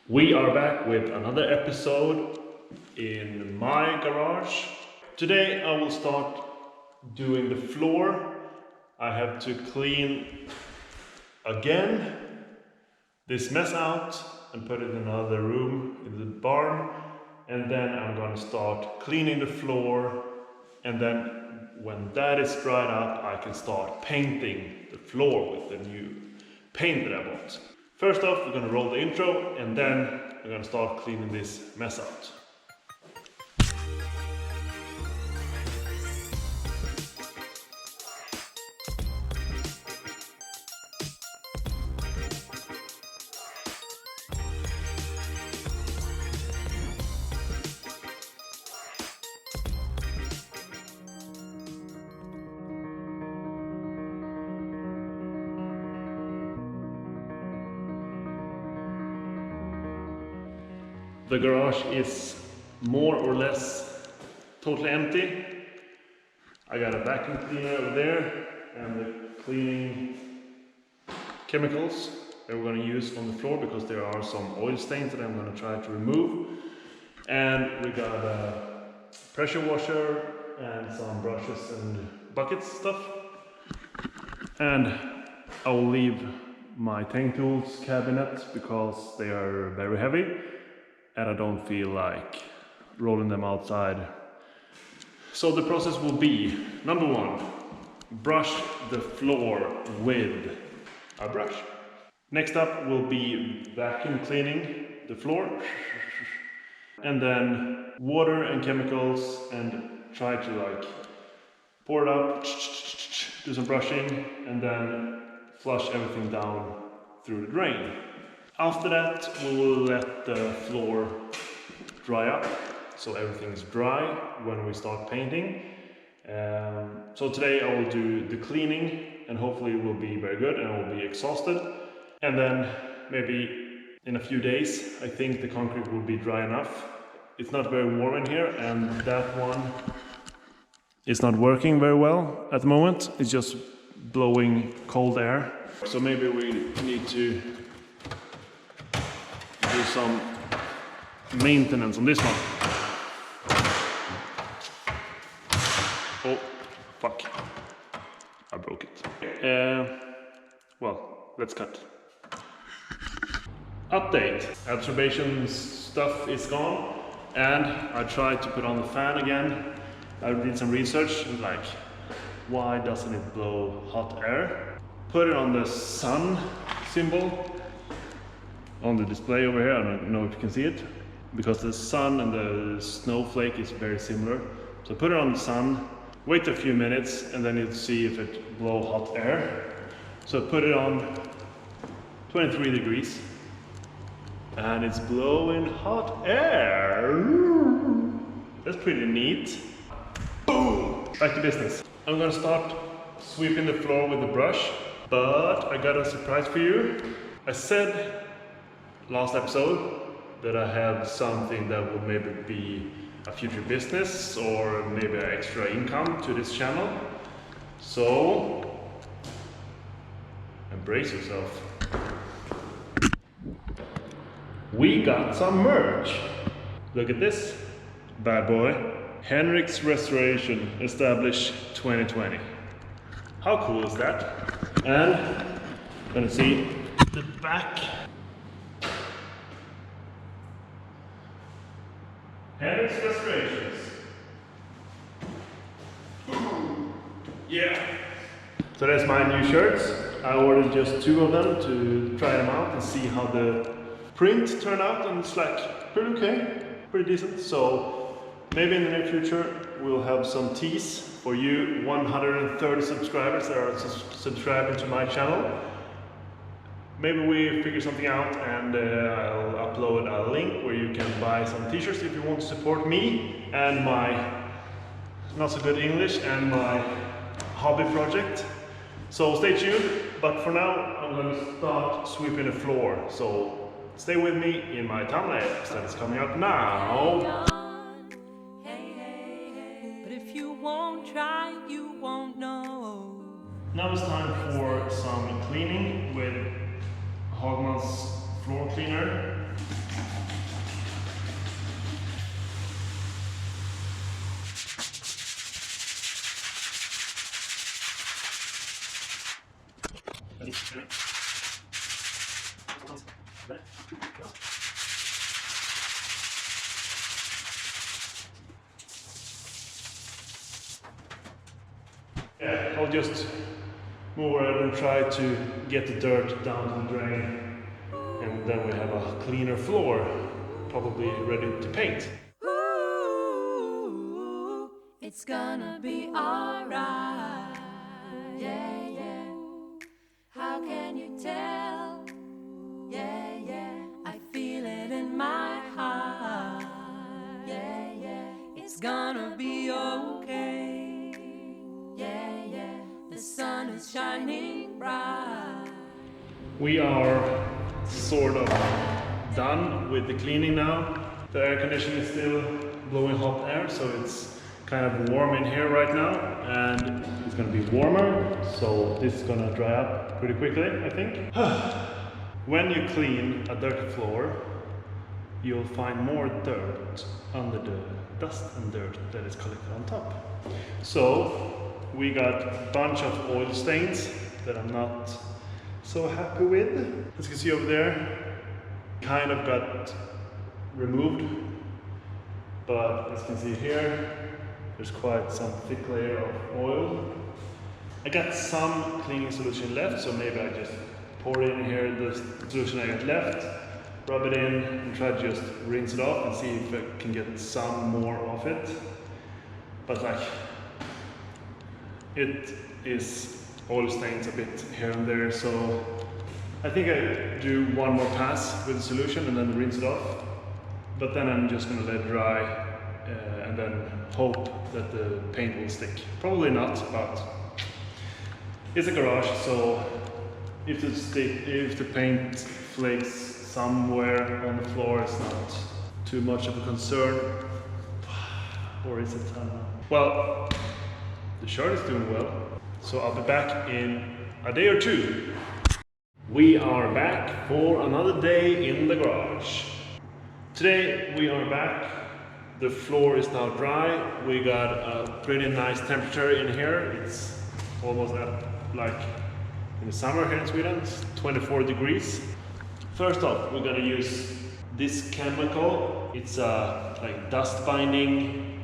We are back with another episode in my garage. Today I will start doing the floor. I have to clean again this mess out and put it in another room in the barn, and then I'm going to start cleaning the floor, and then when that is dried up I can start painting the floor with the new paint that I bought. First off, we're going to roll the intro, and then we're going to start cleaning this mess out. The garage is more or less totally empty. I got a vacuum cleaner over there and the cleaning chemicals that we're going to use on the floor because there are some oil stains that I'm going to try to remove. And we got a pressure washer and some brushes and buckets stuff. And I will leave my tank tools cabinet because they are very heavy. And I don't feel like rolling them outside. So the process will be, number one, brush the floor with a brush. Next up will be vacuum cleaning the floor. And then water and chemicals, and try to pour it up, do some brushing, and then flush everything down through the drain. After that, we will let the floor dry up, so everything's dry when we start painting. So today I will do the cleaning, and hopefully it will be very good and I will be exhausted. And then maybe in a few days, I think the concrete will be dry enough. It's not very warm in here, and that one is not working very well at the moment. It's just blowing cold air. So maybe we need to do some maintenance on this one. Oh, fuck. I broke it. Well, let's cut. Update. Absorption stuff is gone, and I tried to put on the fan again. I did some research, like, why doesn't it blow hot air? Put it on the sun symbol on the display over here. I don't know if you can see it, because the sun and the snowflake is very similar. So put it on the sun, wait a few minutes, and then you'll see if it blows hot air. So put it on 23 degrees, and it's blowing hot air. That's pretty neat. Boom! Back to business. I'm gonna start sweeping the floor with the brush, but I got a surprise for you. I said last episode that I have something that would maybe be a future business or maybe an extra income to this channel. So embrace yourself. We got some merch. Look at this bad boy. Henrik's Restoration, established 2020. How cool is that? And I'm gonna see the back. Henrik's Restorations. Yeah. So that's my new shirts. I ordered just 2 of them to try them out and see how the print turned out, and it's like pretty okay, pretty decent. So maybe in the near future we'll have some teas for you 130 subscribers that are subscribing to my channel. Maybe we figure something out, and I'll upload a link where you can buy some t-shirts if you want to support me and my not so good English and my hobby project. So stay tuned, but for now I'm going to start sweeping the floor. So stay with me in my thumbnails that is coming up now. But if you won't try, you won't know. Now it's time for some cleaning with Hagman's floor cleaner. Yeah, I'll just move around and try to get the dirt down to the drain, and then we have a cleaner floor, probably ready to paint. Ooh, it's gonna be alright. Yeah, yeah. How can you tell? Yeah, yeah. I feel it in my heart. Yeah, yeah. It's gonna be okay. Yeah, yeah. The sun is shining bright. We are sort of done with the cleaning now. The air conditioning is still blowing hot air, so it's kind of warm in here right now, and it's going to be warmer, so this is going to dry up pretty quickly, I think. When you clean a dirty floor, you'll find more dirt under the dust and dirt that is collected on top. So we got a bunch of oil stains that I'm not so happy with. As you can see over there, kind of got removed, but as you can see here, there's quite some thick layer of oil. I got some cleaning solution left, so maybe I just pour in here the solution I got left, rub it in, and try to just rinse it off and see if I can get some more of it. But like, it is oil stains a bit here and there, so I think I do one more pass with the solution and then rinse it off. But then I'm just gonna let it dry and then hope that the paint will stick. Probably not, but it's a garage, so if the paint flakes somewhere on the floor, it's not too much of a concern. Or is it? Well, the shirt is doing well, so I'll be back in a day or two. We are back for another day in the garage. Today we are back. The floor is now dry. We got a pretty nice temperature in here. It's almost at like in the summer here in Sweden. It's 24 degrees. First off, we're gonna use this chemical. It's a like dust binding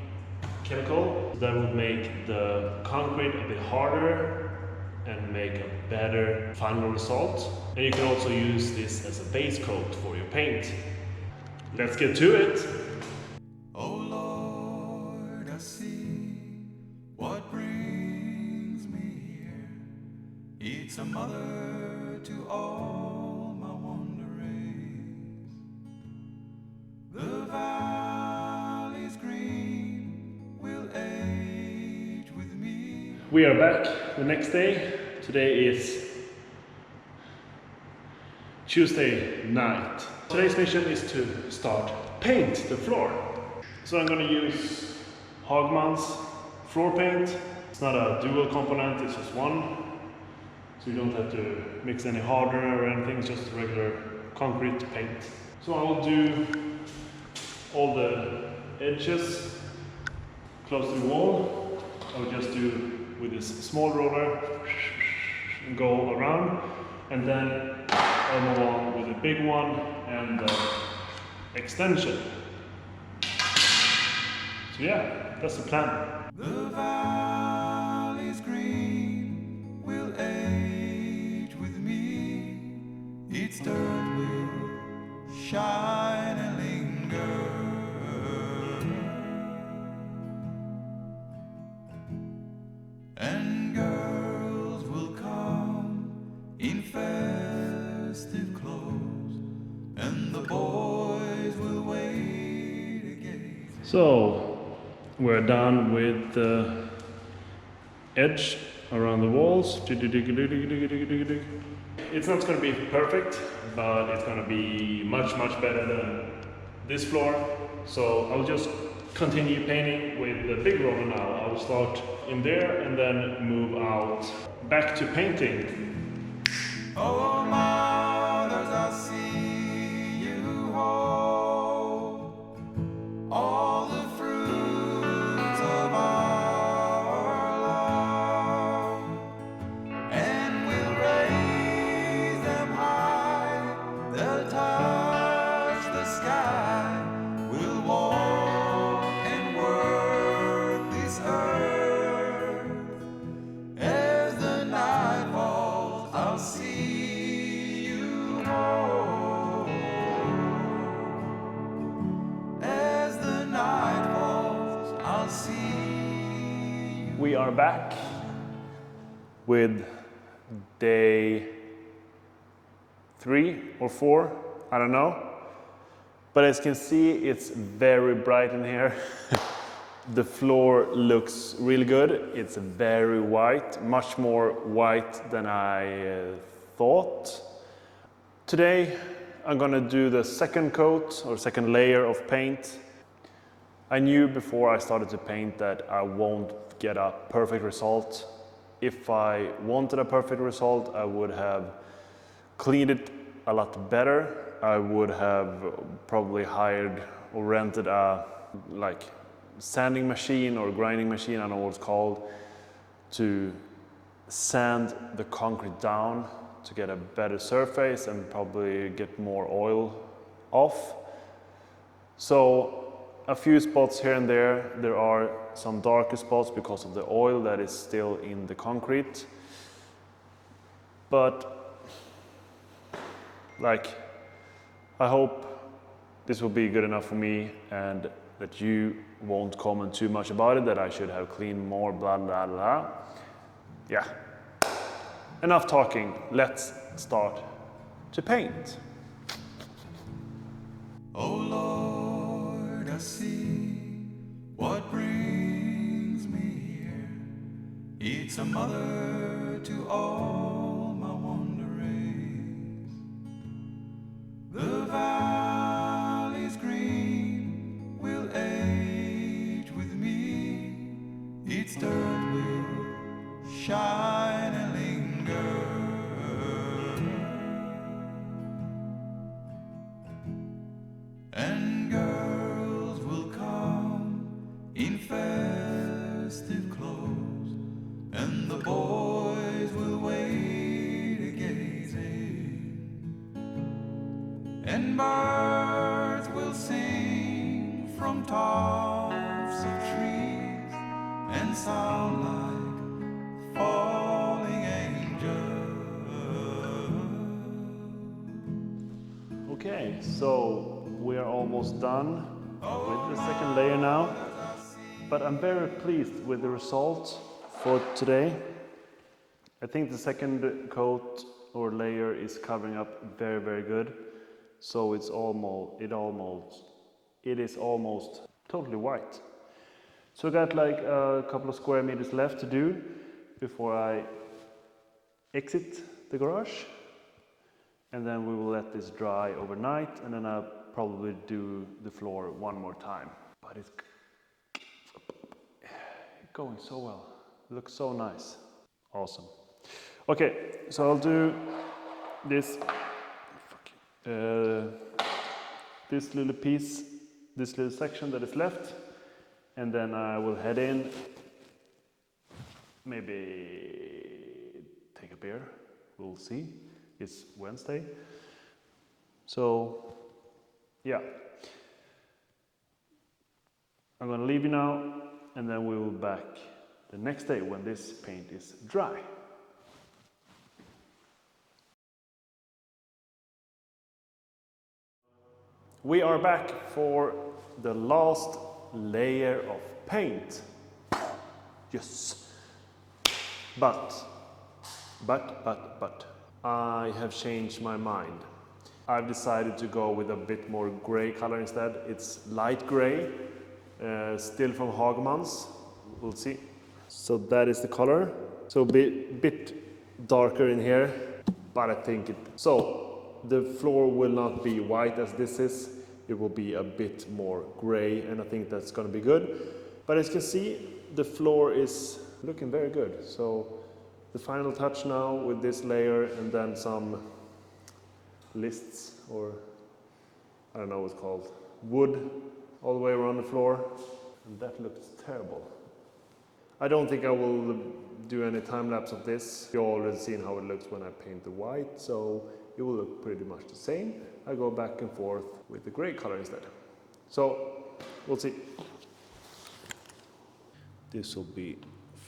chemical that will make the concrete a bit harder and make a better final result. And you can also use this as a base coat for your paint. Let's get to it. Oh Lord, I see what brings me here. It's a mother to all my wanderings. The valleys green will age with me. We are back the next day. Today is Tuesday night. Today's mission is to start paint the floor. So I'm going to use Hagman's floor paint. It's not a dual component, it's just one. So you don't have to mix any hardener or anything, it's just regular concrete paint. So I will do all the edges close to the wall. I will just do with this small roller and go all around, and then I'll move on with the big one and the extension. So yeah, that's the plan. The valleys green will age with me. Its dirt will shine and linger. And girls will come in festive clothes, and the boys will wait again. So we're done with the edge around the walls. It's not going to be perfect, but it's going to be much better than this floor. So I'll just continue painting with the big roller now. I will start in there and then move out back to painting. Oh, mothers, I see you hold all the fruits of our love, and will raise We are back with day 3 or 4, I don't know. But as you can see, it's very bright in here. The floor looks really good. It's very white, much more white than I thought. Today, I'm gonna do the second coat or second layer of paint. I knew before I started to paint that I won't get a perfect result. If I wanted a perfect result, I would have cleaned it a lot better. I would have probably hired or rented a sanding machine or grinding machine, I don't know what it's called, to sand the concrete down to get a better surface and probably get more oil off. So a few spots here and there are some darker spots because of the oil that is still in the concrete. But I hope this will be good enough for me and that you won't comment too much about it, that I should have cleaned more, blah, blah, blah. Yeah. Enough talking. Let's start to paint. Oh Lord, I see what brings me here. It's a mother to all my wanderings. The valleys green will age with me. Its dirt will shine and linger. And girls will come in festive clothes, and the boys will wait a gazing, and birds will sing from tops of trees and sound like falling angels. Okay, so we are almost done with the second layer now, but I'm very pleased with the result for today. I think the second coat or layer is covering up very, very good. So it is almost totally white. So I got like a couple of square meters left to do before I exit the garage. And then we will let this dry overnight, and then I'll probably do the floor one more time. But it's going so well. It looks so nice. Awesome. Okay, so I'll do this this little piece, this little section that is left, and then I will head in, maybe take a beer, we'll see. It's Wednesday, so yeah. I'm gonna leave you now, and then we will be back the next day when this paint is dry. We are back for the last layer of paint. Yes. But. I have changed my mind. I've decided to go with a bit more gray color instead. It's light gray, still from Hagmans. We'll see. So that is the color. So a bit darker in here, but I think it. So the floor will not be white as this is. It will be a bit more gray, and I think that's going to be good. But as you can see, the floor is looking very good. So the final touch now with this layer, and then some lists, or I don't know what it's called, wood all the way around the floor, and that looks terrible. I don't think I will do any time lapse of this. You've already seen how it looks when I paint the white, so it will look pretty much the same. I go back and forth with the gray color instead. So we'll see. This will be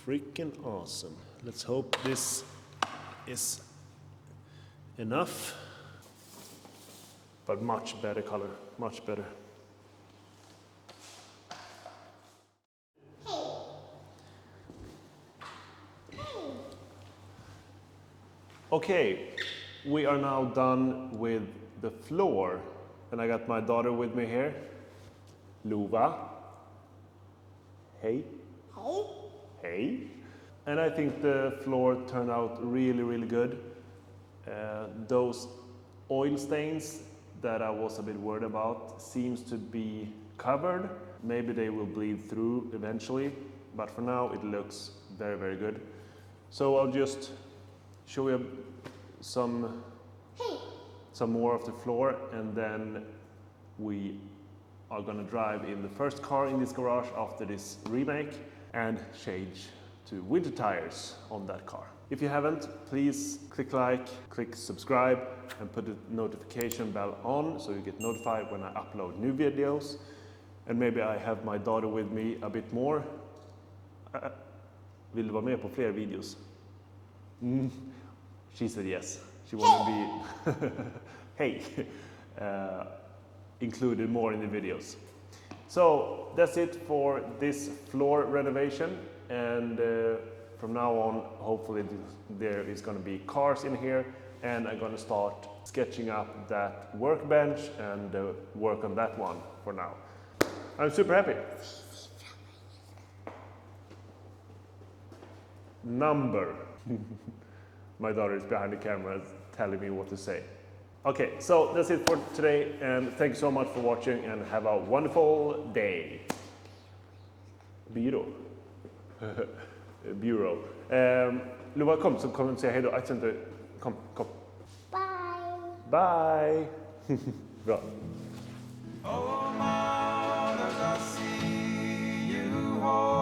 freaking awesome. Let's hope this is enough. But much better color, much better. Okay, we are now done with the floor. And I got my daughter with me here. Luva. Hey. Hey. Hey. And I think the floor turned out really, really good. Those oil stains that I was a bit worried about seems to be covered. Maybe they will bleed through eventually, but for now it looks very, very good. So I'll just show you some more of the floor, and then we are gonna drive in the first car in this garage after this remake and change to winter tires on that car. If you haven't, please click like, click subscribe, and put the notification bell on so you get notified when I upload new videos. And maybe I have my daughter with me a bit more. Vill du vara med på fler videos? She said yes. She wanted to be hey, included more in the videos. So that's it for this floor renovation, and from now on hopefully there is going to be cars in here, and I'm going to start sketching up that workbench and work on that one for now. I'm super happy. Number. My daughter is behind the camera telling me what to say. Okay, so that's it for today, and thank you so much for watching, and have a wonderful day. Bureau. Bureau. Luva, kom så kommer du säga hej då. Kom. Bye. Bye. Bra. Oh, mother, I see you hold